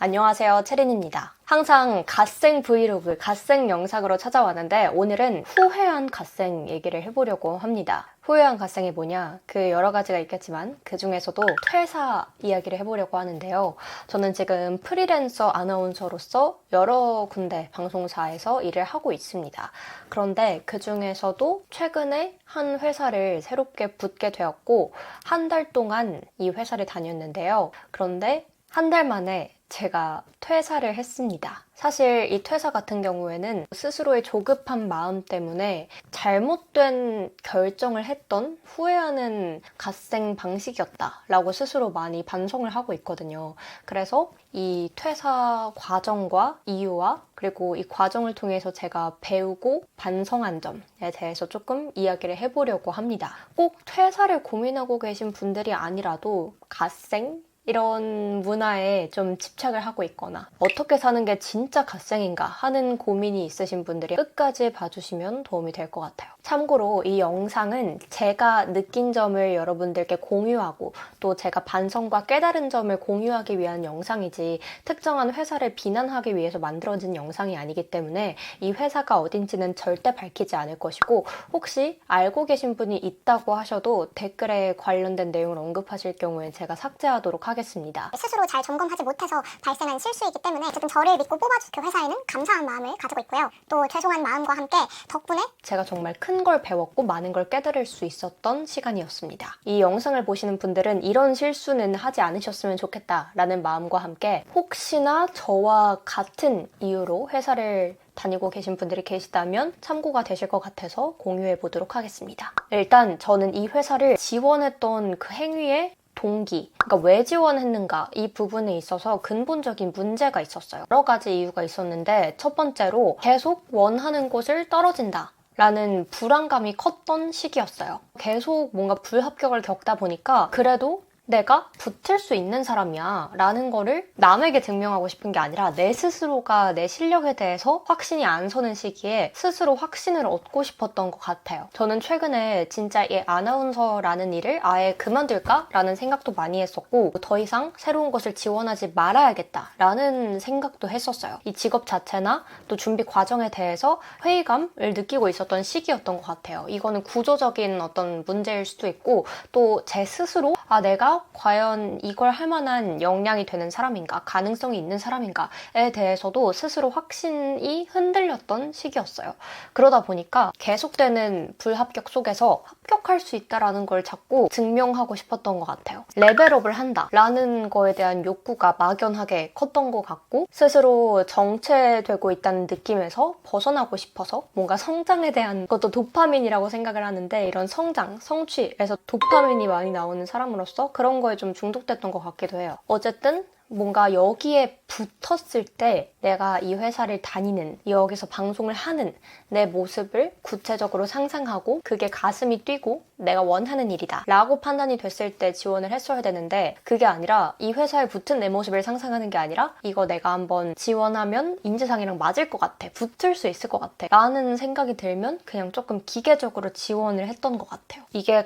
안녕하세요, 채린입니다. 항상 갓생 브이로그, 갓생 영상으로 찾아왔는데 오늘은 후회한 갓생 얘기를 해보려고 합니다. 후회한 갓생이 뭐냐? 그 여러 가지가 있겠지만 그 중에서도 퇴사 이야기를 해보려고 하는데요. 저는 지금 프리랜서 아나운서로서 여러 군데 방송사에서 일을 하고 있습니다. 그런데 그 중에서도 최근에 한 회사를 새롭게 붙게 되었고 한 달 동안 이 회사를 다녔는데요. 그런데 한 달 만에 제가 퇴사를 했습니다. 사실 이 퇴사 같은 경우에는 스스로의 조급한 마음 때문에 잘못된 결정을 했던 후회하는 갓생 방식이었다라고 스스로 많이 반성을 하고 있거든요. 그래서 이 퇴사 과정과 이유와 그리고 이 과정을 통해서 제가 배우고 반성한 점에 대해서 조금 이야기를 해보려고 합니다. 꼭 퇴사를 고민하고 계신 분들이 아니라도 갓생? 이런 문화에 좀 집착을 하고 있거나 어떻게 사는 게 진짜 갓생인가 하는 고민이 있으신 분들이 끝까지 봐주시면 도움이 될 것 같아요. 참고로 이 영상은 제가 느낀 점을 여러분들께 공유하고 또 제가 반성과 깨달은 점을 공유하기 위한 영상이지 특정한 회사를 비난하기 위해서 만들어진 영상이 아니기 때문에 이 회사가 어딘지는 절대 밝히지 않을 것이고 혹시 알고 계신 분이 있다고 하셔도 댓글에 관련된 내용을 언급하실 경우에 제가 삭제하도록 하겠습니다. 스스로 잘 점검하지 못해서 발생한 실수이기 때문에 어쨌든 저를 믿고 뽑아준 그 회사에는 감사한 마음을 가지고 있고요. 또 죄송한 마음과 함께 덕분에 제가 정말 큰 걸 배웠고 많은 걸 깨달을 수 있었던 시간이었습니다. 이 영상을 보시는 분들은 이런 실수는 하지 않으셨으면 좋겠다라는 마음과 함께 혹시나 저와 같은 이유로 회사를 다니고 계신 분들이 계시다면 참고가 되실 것 같아서 공유해 보도록 하겠습니다. 일단 저는 이 회사를 지원했던 그 행위에 동기, 그러니까 왜 지원했는가 이 부분에 있어서 근본적인 문제가 있었어요. 여러 가지 이유가 있었는데 첫 번째로 계속 원하는 곳을 떨어진다 라는 불안감이 컸던 시기였어요. 계속 뭔가 불합격을 겪다 보니까 그래도 내가 붙을 수 있는 사람이야 라는 거를 남에게 증명하고 싶은 게 아니라 내 스스로가 내 실력에 대해서 확신이 안 서는 시기에 스스로 확신을 얻고 싶었던 것 같아요. 저는 최근에 진짜 이 아나운서라는 일을 아예 그만둘까? 라는 생각도 많이 했었고 더 이상 새로운 것을 지원하지 말아야겠다 라는 생각도 했었어요. 이 직업 자체나 또 준비 과정에 대해서 회의감을 느끼고 있었던 시기였던 것 같아요. 이거는 구조적인 어떤 문제일 수도 있고 또 제 스스로 내가 과연 이걸 할 만한 역량이 되는 사람인가, 가능성이 있는 사람인가에 대해서도 스스로 확신이 흔들렸던 시기였어요. 그러다 보니까 계속되는 불합격 속에서 합격할 수 있다라는 걸 자꾸 증명하고 싶었던 것 같아요. 레벨업을 한다라는 거에 대한 욕구가 막연하게 컸던 것 같고 스스로 정체되고 있다는 느낌에서 벗어나고 싶어서 뭔가 성장에 대한 것도 도파민이라고 생각을 하는데 이런 성장, 성취에서 도파민이 많이 나오는 사람으로서 그런 거에 좀 중독됐던 것 같기도 해요. 어쨌든 뭔가 여기에 붙었을 때 내가 이 회사를 다니는, 여기서 방송을 하는 내 모습을 구체적으로 상상하고 그게 가슴이 뛰고 내가 원하는 일이다 라고 판단이 됐을 때 지원을 했어야 되는데 그게 아니라 이 회사에 붙은 내 모습을 상상하는 게 아니라 이거 내가 한번 지원하면 인재상이랑 맞을 것 같아, 붙을 수 있을 것 같아 라는 생각이 들면 그냥 조금 기계적으로 지원을 했던 것 같아요. 이게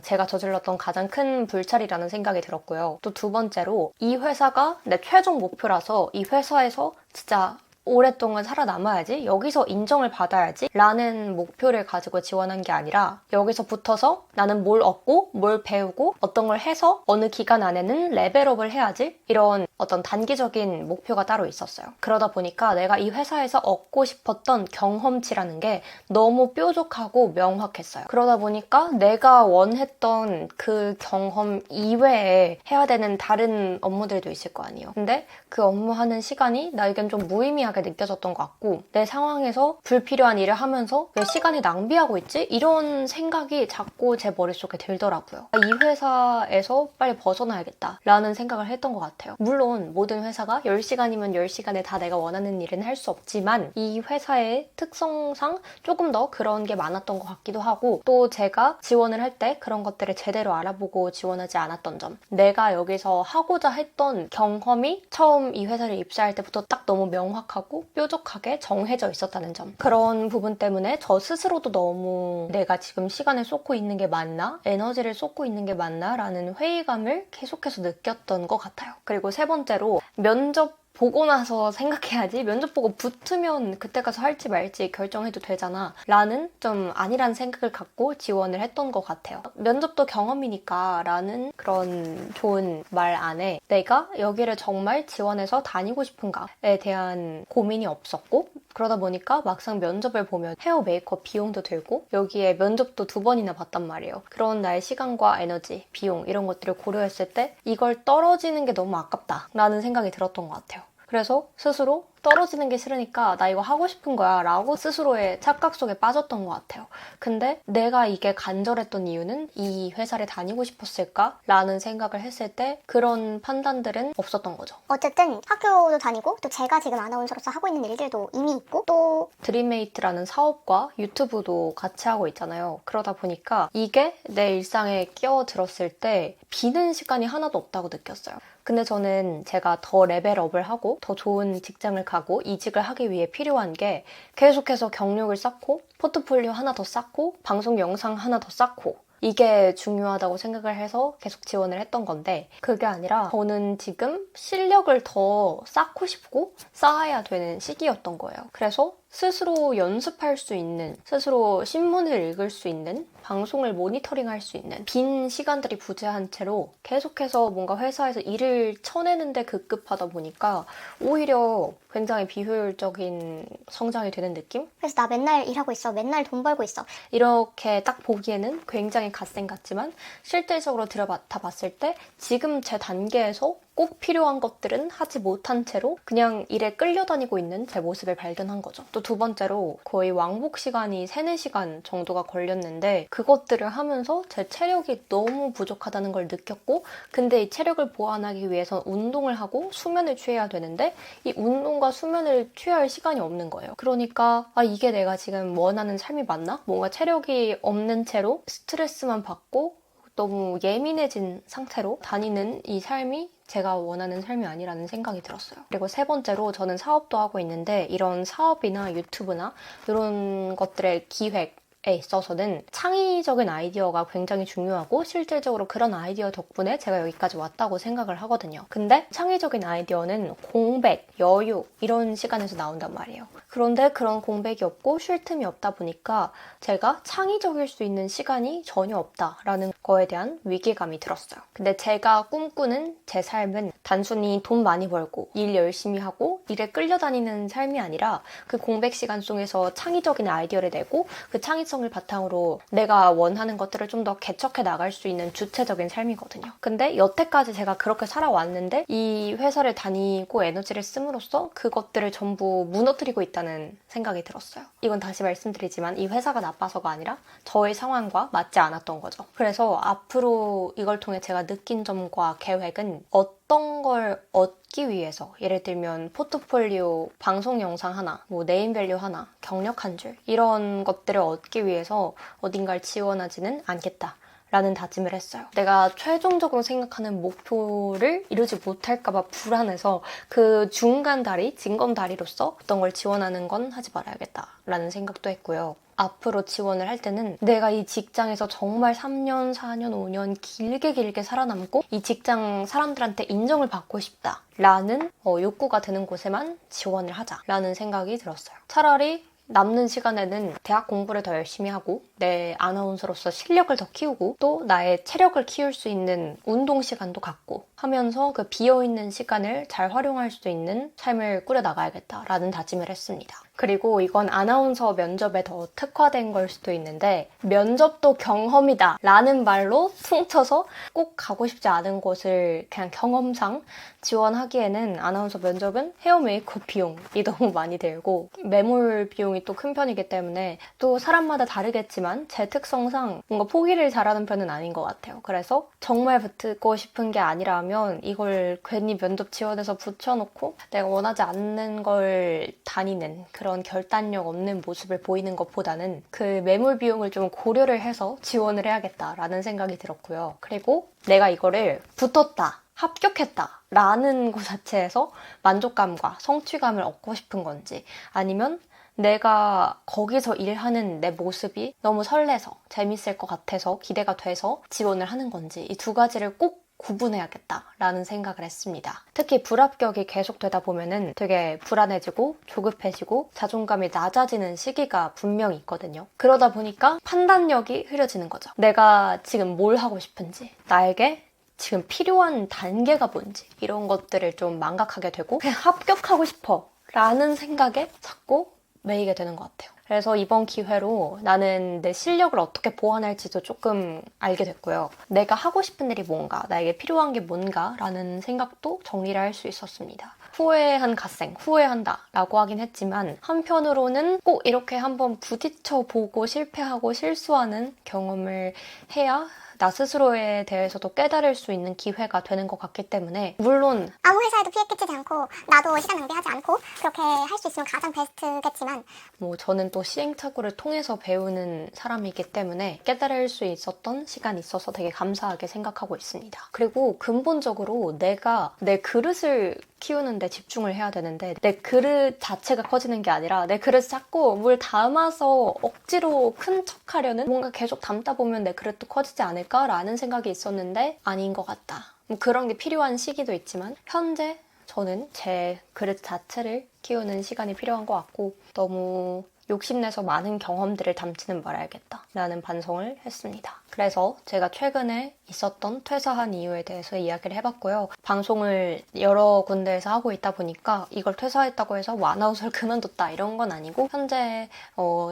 제가 저질렀던 가장 큰 불찰이라는 생각이 들었고요. 또 두 번째로 이 회사가 내 최종 목표라서 이 회사에서 진짜 오랫동안 살아남아야지, 여기서 인정을 받아야지 라는 목표를 가지고 지원한 게 아니라 여기서 붙어서 나는 뭘 얻고 뭘 배우고 어떤 걸 해서 어느 기간 안에는 레벨업을 해야지 이런 어떤 단기적인 목표가 따로 있었어요. 그러다 보니까 내가 이 회사에서 얻고 싶었던 경험치라는 게 너무 뾰족하고 명확했어요. 그러다 보니까 내가 원했던 그 경험 이외에 해야 되는 다른 업무들도 있을 거 아니에요. 근데 그 업무하는 시간이 나에겐 좀 무의미하게 느껴졌던 것 같고 내 상황에서 불필요한 일을 하면서 왜 시간을 낭비하고 있지? 이런 생각이 자꾸 제 머릿속에 들더라고요. 이 회사에서 빨리 벗어나야겠다 라는 생각을 했던 것 같아요. 물론 모든 회사가 10시간이면 10시간에 다 내가 원하는 일은 할 수 없지만 이 회사의 특성상 조금 더 그런 게 많았던 것 같기도 하고 또 제가 지원을 할 때 그런 것들을 제대로 알아보고 지원하지 않았던 점, 내가 여기서 하고자 했던 경험이 처음 이 회사를 입사할 때부터 딱 너무 명확하고 뾰족하게 정해져 있었다는 점, 그런 부분 때문에 저 스스로도 너무 내가 지금 시간을 쏟고 있는 게 맞나? 에너지를 쏟고 있는 게 맞나? 라는 회의감을 계속해서 느꼈던 것 같아요. 그리고 세 번째로 면접 보고 나서 생각해야지. 면접 보고 붙으면 그때 가서 할지 말지 결정해도 되잖아. 라는 좀 아니란 생각을 갖고 지원을 했던 것 같아요. 면접도 경험이니까 라는 그런 좋은 말 안에 내가 여기를 정말 지원해서 다니고 싶은가에 대한 고민이 없었고, 그러다 보니까 막상 면접을 보면 헤어 메이크업 비용도 들고 여기에 면접도 2번이나 봤단 말이에요. 그런 나의 시간과 에너지, 비용 이런 것들을 고려했을 때 이걸 떨어지는 게 너무 아깝다 라는 생각이 들었던 것 같아요. 그래서 스스로 떨어지는 게 싫으니까 나 이거 하고 싶은 거야 라고 스스로의 착각 속에 빠졌던 것 같아요. 근데 내가 이게 간절했던 이유는 이 회사를 다니고 싶었을까? 라는 생각을 했을 때 그런 판단들은 없었던 거죠. 어쨌든 학교도 다니고 또 제가 지금 아나운서로서 하고 있는 일들도 이미 있고 또 드림메이트라는 사업과 유튜브도 같이 하고 있잖아요. 그러다 보니까 이게 내 일상에 끼어들었을 때 비는 시간이 하나도 없다고 느꼈어요. 근데 저는 제가 더 레벨업을 하고 더 좋은 직장을 가고 이직을 하기 위해 필요한 게 계속해서 경력을 쌓고 포트폴리오 하나 더 쌓고 방송 영상 하나 더 쌓고 이게 중요하다고 생각을 해서 계속 지원을 했던 건데 그게 아니라 저는 지금 실력을 더 쌓고 싶고 쌓아야 되는 시기였던 거예요. 그래서 스스로 연습할 수 있는, 스스로 신문을 읽을 수 있는, 방송을 모니터링할 수 있는 빈 시간들이 부재한 채로 계속해서 뭔가 회사에서 일을 쳐내는데 급급하다 보니까 오히려 굉장히 비효율적인 성장이 되는 느낌? 그래서 나 맨날 일하고 있어. 맨날 돈 벌고 있어. 이렇게 딱 보기에는 굉장히 갓생 같지만 실질적으로 들여다 봤을 때 지금 제 단계에서 꼭 필요한 것들은 하지 못한 채로 그냥 일에 끌려다니고 있는 제 모습을 발견한 거죠. 또 2번째로 거의 왕복 시간이 3, 4시간 정도가 걸렸는데 그것들을 하면서 제 체력이 너무 부족하다는 걸 느꼈고 근데 이 체력을 보완하기 위해선 운동을 하고 수면을 취해야 되는데 이 운동과 수면을 취할 시간이 없는 거예요. 그러니까 이게 내가 지금 원하는 삶이 맞나? 뭔가 체력이 없는 채로 스트레스만 받고 너무 예민해진 상태로 다니는 이 삶이 제가 원하는 삶이 아니라는 생각이 들었어요. 그리고 3번째로 저는 사업도 하고 있는데 이런 사업이나 유튜브나 이런 것들의 기획 에 있어서는 창의적인 아이디어가 굉장히 중요하고 실질적으로 그런 아이디어 덕분에 제가 여기까지 왔다고 생각을 하거든요. 근데 창의적인 아이디어는 공백, 여유 이런 시간에서 나온단 말이에요. 그런데 그런 공백이 없고 쉴 틈이 없다 보니까 제가 창의적일 수 있는 시간이 전혀 없다라는 거에 대한 위기감이 들었어요. 근데 제가 꿈꾸는 제 삶은 단순히 돈 많이 벌고 일 열심히 하고 일에 끌려다니는 삶이 아니라 그 공백 시간 속에서 창의적인 아이디어를 내고 그 창의성을 바탕으로 내가 원하는 것들을 좀 더 개척해 나갈 수 있는 주체적인 삶이거든요. 근데 여태까지 제가 그렇게 살아왔는데 이 회사를 다니고 에너지를 씀으로써 그것들을 전부 무너뜨리고 있다는 생각이 들었어요. 이건 다시 말씀드리지만 이 회사가 나빠서가 아니라 저의 상황과 맞지 않았던 거죠. 그래서 앞으로 이걸 통해 제가 느낀 점과 계획은 어떤 걸 얻기 위해서 예를 들면 포트폴리오, 방송 영상 하나, 네임밸류 하나, 경력 한 줄 이런 것들을 얻기 위해서 어딘가를 지원하지는 않겠다라는 다짐을 했어요. 내가 최종적으로 생각하는 목표를 이루지 못할까봐 불안해서 그 중간 다리, 징검 다리로서 어떤 걸 지원하는 건 하지 말아야겠다라는 생각도 했고요. 앞으로 지원을 할 때는 내가 이 직장에서 정말 3년, 4년, 5년 길게 살아남고 이 직장 사람들한테 인정을 받고 싶다라는 욕구가 드는 곳에만 지원을 하자라는 생각이 들었어요. 차라리 남는 시간에는 대학 공부를 더 열심히 하고 내 아나운서로서 실력을 더 키우고 또 나의 체력을 키울 수 있는 운동 시간도 갖고 하면서 그 비어있는 시간을 잘 활용할 수 있는 삶을 꾸려나가야겠다라는 다짐을 했습니다. 그리고 이건 아나운서 면접에 더 특화된 걸 수도 있는데 면접도 경험이다 라는 말로 퉁쳐서 꼭 가고 싶지 않은 곳을 그냥 경험상 지원하기에는 아나운서 면접은 헤어 메이크업 비용이 너무 많이 들고 매몰 비용이 또 큰 편이기 때문에 또 사람마다 다르겠지만 제 특성상 뭔가 포기를 잘하는 편은 아닌 것 같아요. 그래서 정말 붙고 싶은 게 아니라면 이걸 괜히 면접 지원해서 붙여놓고 내가 원하지 않는 걸 다니는 그런 결단력 없는 모습을 보이는 것보다는 그 매몰 비용을 좀 고려를 해서 지원을 해야겠다라는 생각이 들었고요. 그리고 내가 이거를 붙었다, 합격했다 라는 것 자체에서 만족감과 성취감을 얻고 싶은 건지 아니면 내가 거기서 일하는 내 모습이 너무 설레서 재밌을 것 같아서 기대가 돼서 지원을 하는 건지 이 2가지를 꼭 구분해야겠다라는 생각을 했습니다. 특히 불합격이 계속되다 보면은 되게 불안해지고 조급해지고 자존감이 낮아지는 시기가 분명히 있거든요. 그러다 보니까 판단력이 흐려지는 거죠. 내가 지금 뭘 하고 싶은지, 나에게 지금 필요한 단계가 뭔지 이런 것들을 좀 망각하게 되고 그냥 합격하고 싶어 라는 생각에 자꾸 매이게 되는 것 같아요. 그래서 이번 기회로 나는 내 실력을 어떻게 보완할지도 조금 알게 됐고요. 내가 하고 싶은 일이 뭔가, 나에게 필요한 게 뭔가 라는 생각도 정리를 할 수 있었습니다. 후회한 갓생, 후회한다 라고 하긴 했지만 한편으로는 꼭 이렇게 한번 부딪혀보고 실패하고 실수하는 경험을 해야 나 스스로에 대해서도 깨달을 수 있는 기회가 되는 것 같기 때문에 물론 아무 회사에도 피해 끼치지 않고 나도 시간 낭비하지 않고 그렇게 할 수 있으면 가장 베스트겠지만 뭐 저는 또 시행착오를 통해서 배우는 사람이기 때문에 깨달을 수 있었던 시간이 있어서 되게 감사하게 생각하고 있습니다. 그리고 근본적으로 내가 내 그릇을 키우는 데 집중을 해야 되는데 내 그릇 자체가 커지는 게 아니라 내 그릇 자꾸 물 담아서 억지로 큰 척하려는 뭔가 계속 담다 보면 내 그릇도 커지지 않을까라는 생각이 있었는데 아닌 것 같다. 뭐 그런 게 필요한 시기도 있지만 현재 저는 제 그릇 자체를 키우는 시간이 필요한 것 같고 너무 욕심내서 많은 경험들을 담지는 말아야겠다 라는 반성을 했습니다. 그래서 제가 최근에 있었던 퇴사한 이유에 대해서 이야기를 해봤고요. 방송을 여러 군데에서 하고 있다 보니까 이걸 퇴사했다고 해서 뭐 아나운서를 그만뒀다 이런 건 아니고 현재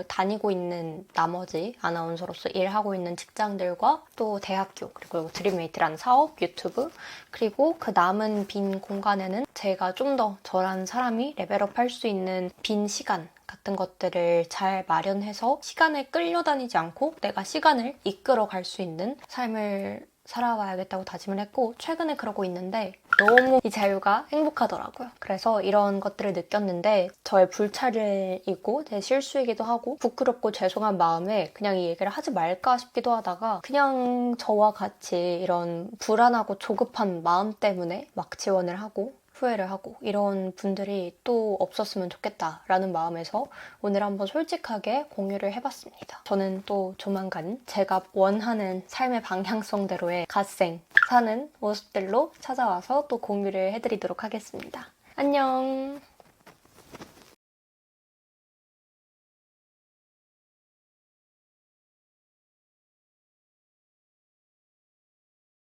다니고 있는 나머지 아나운서로서 일하고 있는 직장들과 또 대학교 그리고 드림메이트라는 사업, 유튜브 그리고 그 남은 빈 공간에는 제가 좀 더 저라는 사람이 레벨업할 수 있는 빈 시간 같은 것들을 잘 마련해서 시간에 끌려다니지 않고 내가 시간을 이끌어 갈 수 있는 삶을 살아와야겠다고 다짐을 했고 최근에 그러고 있는데 너무 이 자유가 행복하더라고요. 그래서 이런 것들을 느꼈는데 저의 불찰이고 제 실수이기도 하고 부끄럽고 죄송한 마음에 그냥 이 얘기를 하지 말까 싶기도 하다가 그냥 저와 같이 이런 불안하고 조급한 마음 때문에 막 지원을 하고 후회를 하고 이런 분들이 또 없었으면 좋겠다라는 마음에서 오늘 한번 솔직하게 공유를 해봤습니다. 저는 또 조만간 제가 원하는 삶의 방향성대로의 갓생 사는 모습들로 찾아와서 또 공유를 해드리도록 하겠습니다. 안녕!